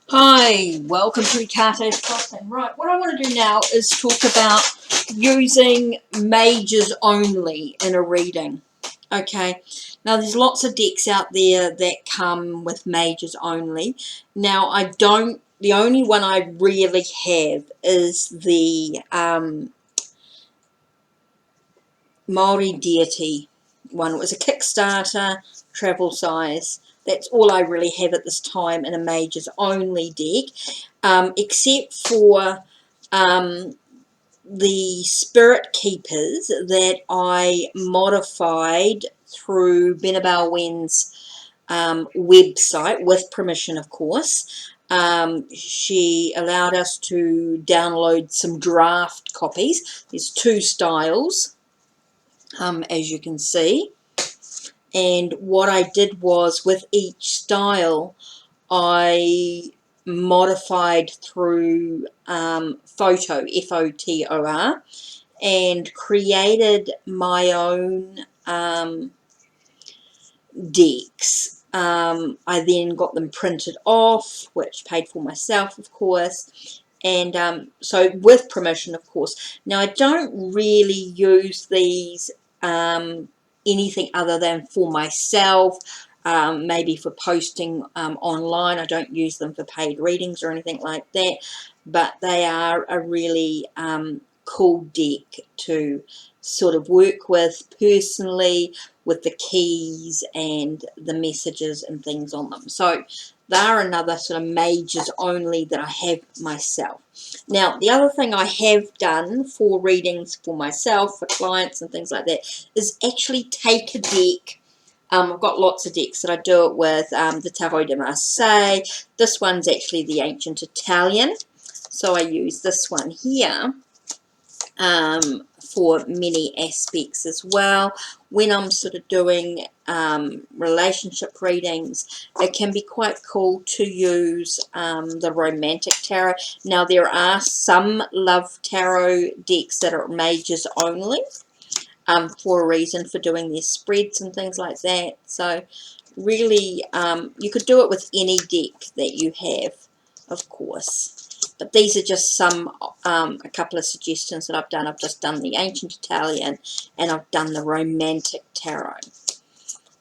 Hi, welcome to HeKate Crossing. Right, what I want to do now is talk about using mages only in a reading. Okay, now there's lots of decks out there that come with mages only. Now the only one I really have is the Māori deity one. It was a Kickstarter, travel size. That's all I really have at this time in a mages only deck, except for the spirit keepers that I modified through Benabal Wen's website, with permission of course. She allowed us to download some draft copies. There's two styles, as you can see, and what I did was with each style I modified through Photor, F-O-T-O-R, and created my own decks. I then got them printed off, which paid for myself of course, and so with permission of course. Now I don't really use these anything other than for myself, maybe for posting online. I don't use them for paid readings or anything like that, but they are a really cool deck to sort of work with personally, with the keys and the messages and things on them. So they are another sort of mages only that I have myself. Now the other thing I have done for readings for myself, for clients and things like that, is actually take a deck. I've got lots of decks that I do it with, the Tarot de Marseille. This one's actually the Ancient Italian, so I use this one here for many aspects as well. When I'm sort of doing relationship readings, it can be quite cool to use the Romantic Tarot. Now there are some Love Tarot decks that are mages only, for a reason, for doing their spreads and things like that. So really you could do it with any deck that you have, of course. But these are just some, a couple of suggestions that I've done. I've just done the Ancient Italian and I've done the Romantic Tarot.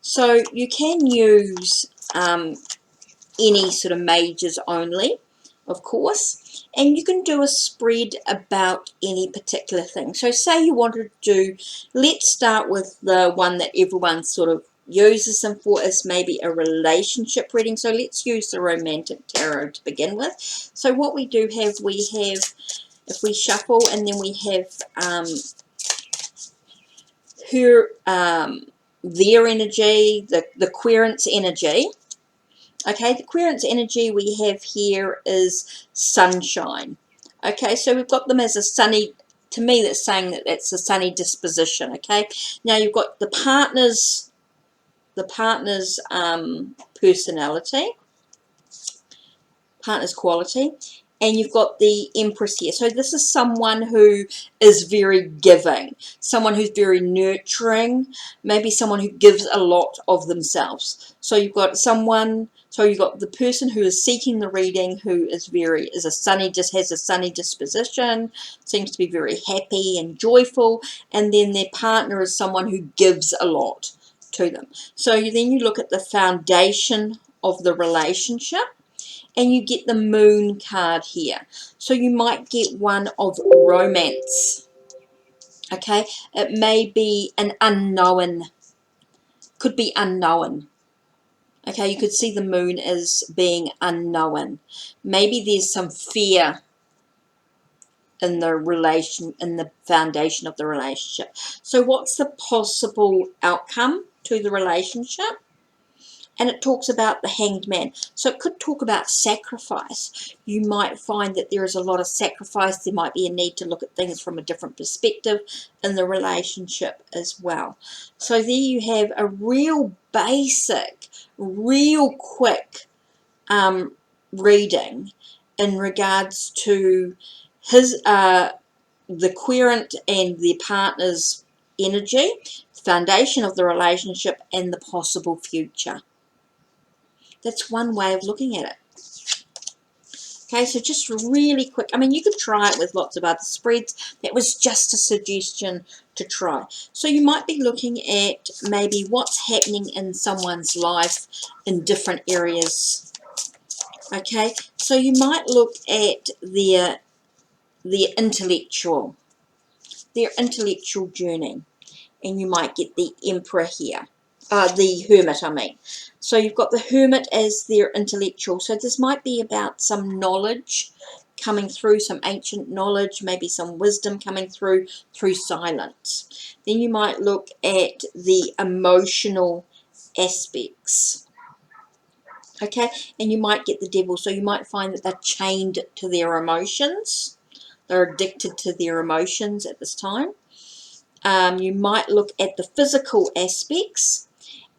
So you can use any sort of mages only, of course, and you can do a spread about any particular thing. So say you wanted to do, let's start with the one that everyone sort of uses them for, is maybe a relationship reading. So let's use the Romantic Tarot to begin with. So what we do have, we have, if we shuffle, and then we have her, their energy, the querent's energy. Okay, the querent's energy we have here is sunshine. Okay, so we've got them as a sunny, to me that's saying that that's a sunny disposition. Okay, now you've got the partner's personality, partner's quality, and you've got the Empress here. So this is someone who is very giving, someone who's very nurturing, maybe someone who gives a lot of themselves. So you've got someone, so you've got the person who is seeking the reading, who is has a sunny disposition, seems to be very happy and joyful, and then their partner is someone who gives a lot to them. So then you look at the foundation of the relationship, and you get the Moon card here. So you might get one of romance. Okay, it may be an unknown, could be unknown. Okay, you could see the Moon as being unknown. Maybe there's some fear in the foundation of the relationship. So what's the possible outcome to the relationship? And it talks about the Hanged Man. So it could talk about sacrifice. You might find that there is a lot of sacrifice. There might be a need to look at things from a different perspective in the relationship as well. So there you have a real basic, real quick reading in regards to his the querent and the partner's energy, foundation of the relationship, and the possible future. That's one way of looking at it. Okay, so just really quick. I mean, you could try it with lots of other spreads. That was just a suggestion to try. So you might be looking at maybe what's happening in someone's life in different areas. Okay, so you might look at their intellectual journey, and you might get the Emperor here. The Hermit, I mean. So you've got the Hermit as their intellectual. So this might be about some knowledge coming through, some ancient knowledge, maybe some wisdom coming through silence. Then you might look at the emotional aspects. Okay, and you might get the Devil. So you might find that they're chained to their emotions. They're addicted to their emotions at this time. You might look at the physical aspects,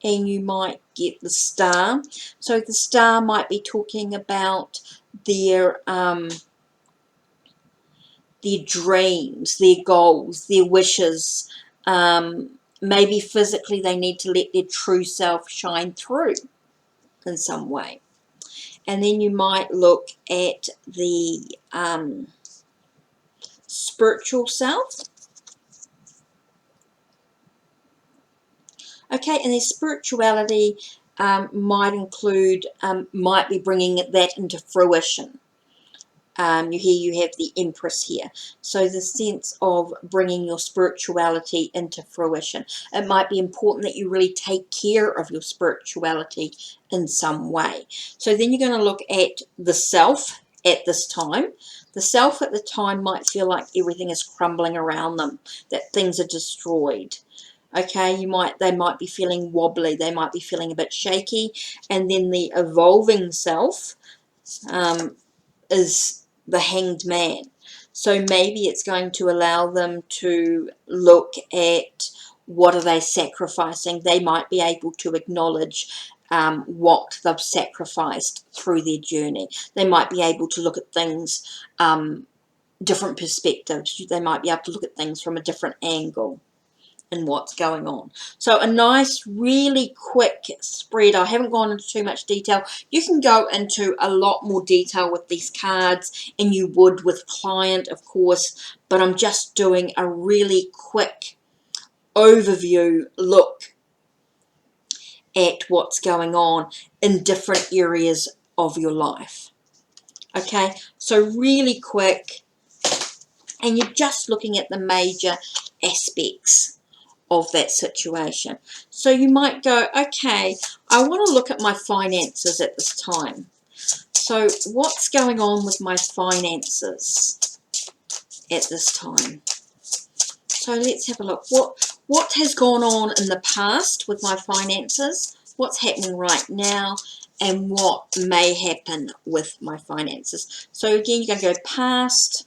and you might get the Star. So the Star might be talking about their dreams, their goals, their wishes. Maybe physically they need to let their true self shine through in some way. And then you might look at the spiritual self. Okay, and their spirituality might include, might be bringing that into fruition. You have the Empress here. So the sense of bringing your spirituality into fruition. It might be important that you really take care of your spirituality in some way. So then you're going to look at the self at this time. The self at the time might feel like everything is crumbling around them, that things are destroyed. Okay, they might be feeling wobbly, they might be feeling a bit shaky. And then the evolving self is the Hanged Man. So maybe it's going to allow them to look at what are they sacrificing. They might be able to acknowledge what they've sacrificed through their journey. They might be able to look at things, different perspectives. They might be able to look at things from a different angle and what's going on. So a nice, really quick spread. I haven't gone into too much detail. You can go into a lot more detail with these cards, and you would with client, of course, but I'm just doing a really quick overview look at what's going on in different areas of your life. Okay, so really quick, and you're just looking at the major aspects of that situation. So you might go, okay, I want to look at my finances at this time. So what's going on with my finances at this time? So let's have a look. What has gone on in the past with my finances? What's happening right now? And what may happen with my finances? So again, you're going to go past,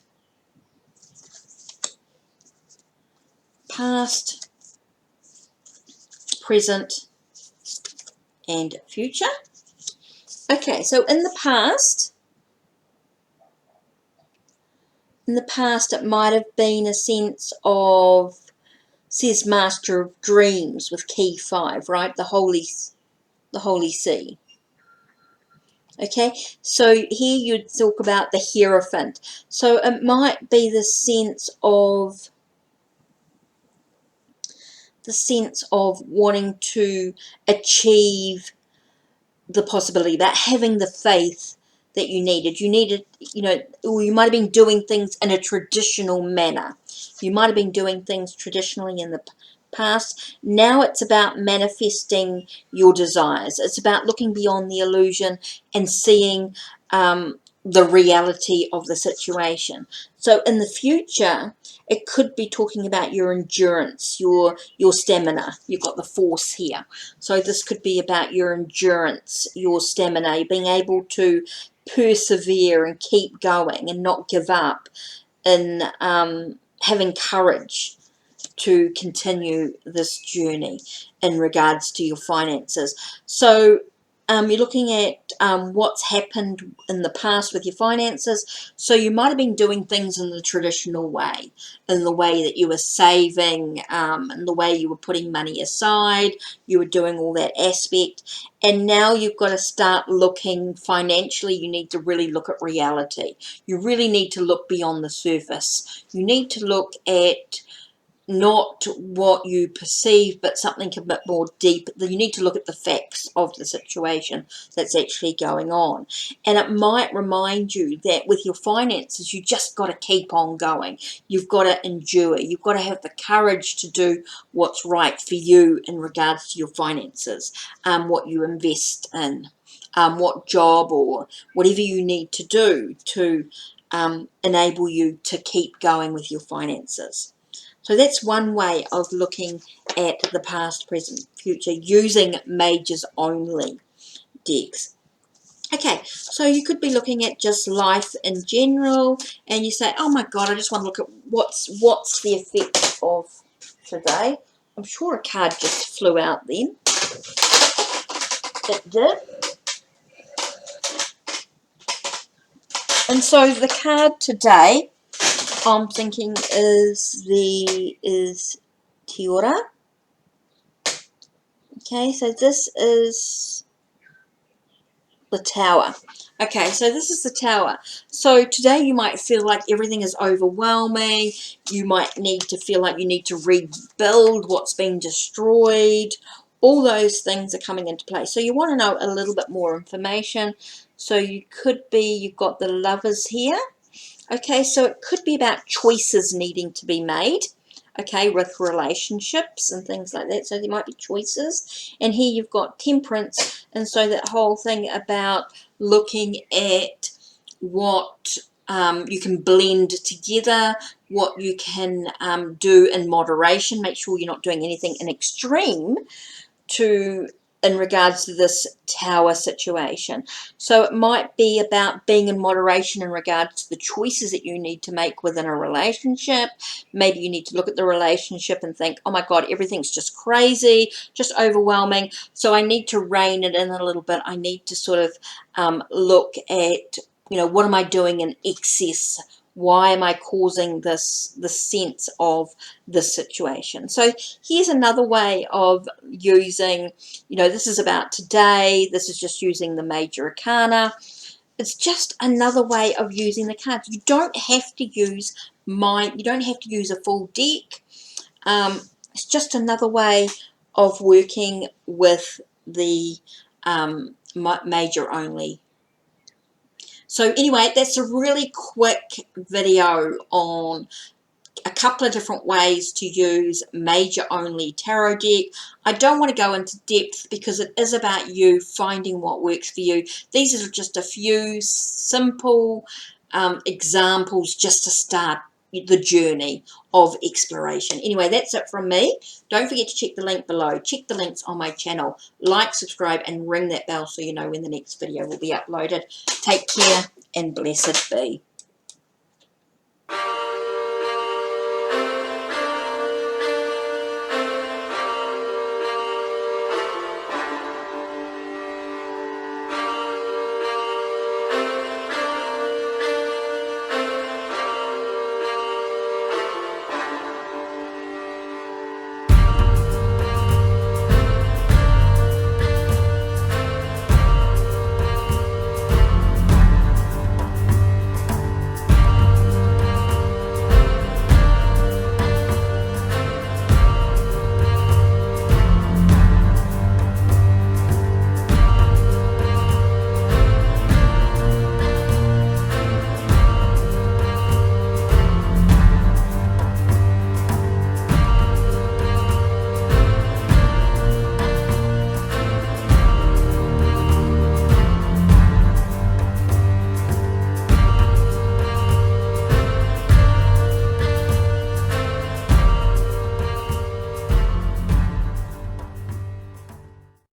present, and future. Okay, so in the past it might have been a sense of, says Master of Dreams with key 5, right? The Holy See. Okay, so here you'd talk about the Hierophant. So it might be the sense of wanting to achieve the possibility, about having the faith that you needed. Or you might have been doing things in a traditional manner. You might have been doing things traditionally in the past. Now it's about manifesting your desires. It's about looking beyond the illusion and seeing the reality of the situation. So in the future, it could be talking about your endurance, your stamina. You've got the Force here. So this could be about your endurance, your stamina, being able to persevere and keep going and not give up, and having courage to continue this journey in regards to your finances. So You're looking at what's happened in the past with your finances. So you might have been doing things in the traditional way, in the way that you were saving, in the way you were putting money aside, you were doing all that aspect. And now you've got to start looking financially. You need to really look at reality. You really need to look beyond the surface. You need to look at not what you perceive, but something a bit more deep. You need to look at the facts of the situation that's actually going on. And it might remind you that with your finances, you just got to keep on going. You've got to endure. You've got to have the courage to do what's right for you in regards to your finances, what you invest in, what job or whatever you need to do to enable you to keep going with your finances. So that's one way of looking at the past, present, future using majors only decks. Okay, so you could be looking at just life in general, and you say, oh my God, I just want to look at what's the effect of today. I'm sure a card just flew out then. It did. And so the card today, I'm thinking is Tiora. Okay, so this is the Tower. Okay, so this is the Tower. So today you might feel like everything is overwhelming. You might need to feel like you need to rebuild what's been destroyed. All those things are coming into play. So you want to know a little bit more information. So you could be, you've got the Lovers here. Okay, so it could be about choices needing to be made. Okay, with relationships and things like that. So there might be choices. And here you've got Temperance. And so that whole thing about looking at what you can blend together, what you can do in moderation. Make sure you're not doing anything in extreme in regards to this Tower situation. So it might be about being in moderation in regards to the choices that you need to make within a relationship. Maybe you need to look at the relationship and think, oh my God, everything's just crazy, just overwhelming. So I need to rein it in a little bit. I need to sort of look at, what am I doing in excess? Why am I causing the sense of this situation? So here's another way of using, this is about today. This is just using the major arcana. It's just another way of using the cards. You don't have to use you don't have to use a full deck. It's just another way of working with the major only. So anyway, that's a really quick video on a couple of different ways to use major only tarot deck. I don't want to go into depth because it is about you finding what works for you. These are just a few simple examples just to start the journey of exploration. Anyway, that's it from me. Don't forget to check the link below. Check the links on my channel. Like, subscribe, and ring that bell so you know when the next video will be uploaded. Take care and blessed be.